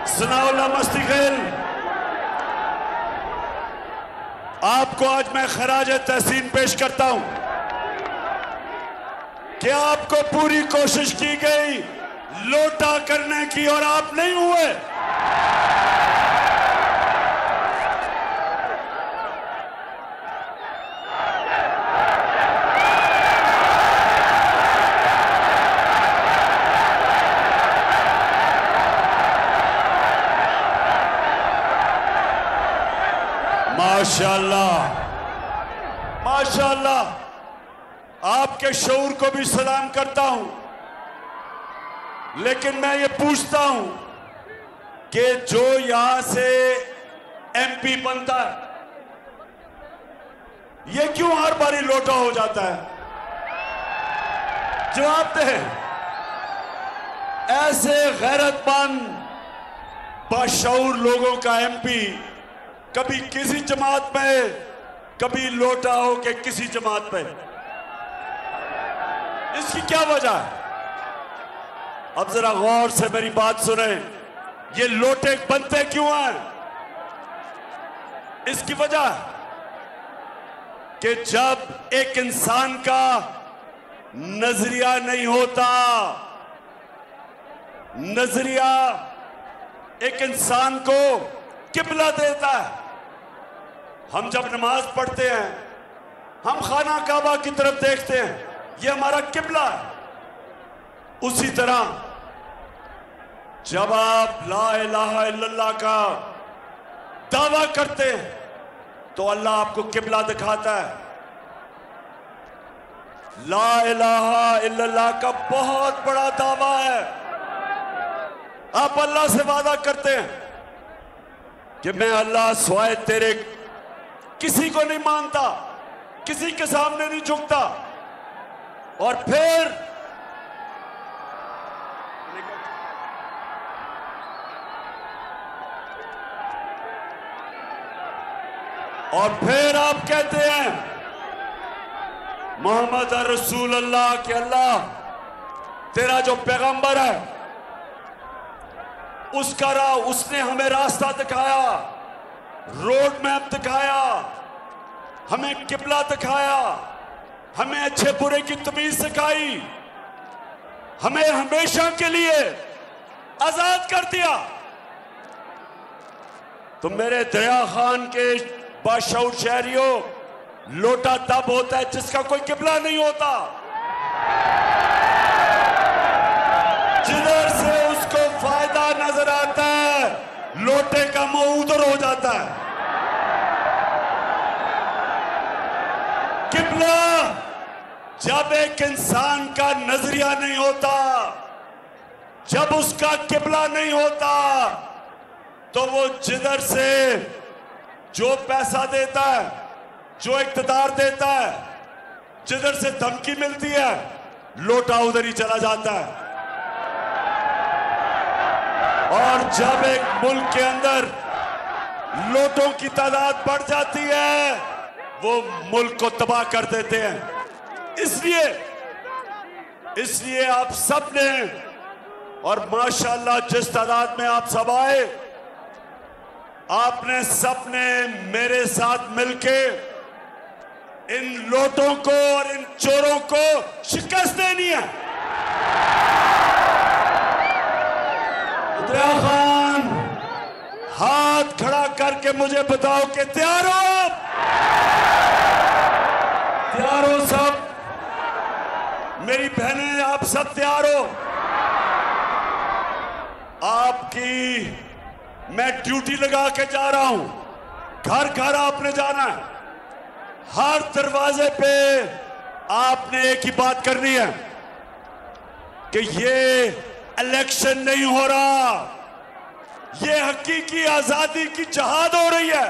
सनाउल्लाह मस्ती खेल, आपको आज मैं खराज तहसीन पेश करता हूं कि आपको पूरी कोशिश की गई लोटा करने की और आप नहीं हुए। माशाअल्लाह, माशाअल्लाह, आपके शऊर को भी सलाम करता हूं, लेकिन मैं ये पूछता हूं कि जो यहां से एमपी बनता है ये क्यों हर बारी लोटा हो जाता है? जवाब दे। ऐसे गैरतमंद बाशऊर लोगों का एमपी कभी किसी जमात में, कभी लोटा हो के किसी जमात में, इसकी क्या वजह है? अब जरा गौर से मेरी बात सुने, ये लोटे बनते क्यों हैं? इसकी वजह है कि जब एक इंसान का नजरिया नहीं होता, नजरिया एक इंसान को किबला देता है। हम जब नमाज पढ़ते हैं, हम खाना काबा की तरफ देखते हैं, ये हमारा किबला है। उसी तरह जब आप ला इलाहा इल्लल्लाह का दावा करते हैं तो अल्लाह आपको किबला दिखाता है। ला इलाहा इल्लल्लाह का बहुत बड़ा दावा है। आप अल्लाह से वादा करते हैं कि मैं अल्लाह सिवाय तेरे किसी को नहीं मानता, किसी के सामने नहीं झुकता, और फिर आप कहते हैं मोहम्मद रसूल अल्लाह के अल्लाह तेरा जो पैगंबर है उसका उसने हमें रास्ता दिखाया, रोड मैप दिखाया, हमें किबला दिखाया, हमें अच्छे बुरे की तमीज सिखाई, हमें हमेशा के लिए आजाद कर दिया। तो मेरे दरिया खान के बादशाह शहरियों, लोटा तब होता है जिसका कोई किबला नहीं होता, जिधर से उसको फायदा नजर आता है लोटे का मुंह उधर हो जाता है। किबला जब एक इंसान का नजरिया नहीं होता, जब उसका किबला नहीं होता, तो वो जिधर से जो पैसा देता है, जो इक़्तिदार देता है, जिधर से धमकी मिलती है, लोटा उधर ही चला जाता है। और जब एक मुल्क के अंदर लोटों की तादाद बढ़ जाती है, वो मुल्क को तबाह कर देते हैं। इसलिए आप सब ने, और माशाअल्लाह जिस तादाद में आप सब आए, आपने सबने मेरे साथ मिलके इन लोटों को और इन चोरों को शिकस्त देनी है। दरिया खान, हाथ खड़ा करके मुझे बताओ कि तैयार हो आप? तैयार हो सब? मेरी बहनें, आप सब तैयार हो? आपकी मैं ड्यूटी लगा के जा रहा हूं, घर घर आपने जाना है, हर दरवाजे पे आपने एक ही बात करनी है कि ये इलेक्शन नहीं हो रहा, ये हकीकी आजादी की जहाद हो रही है।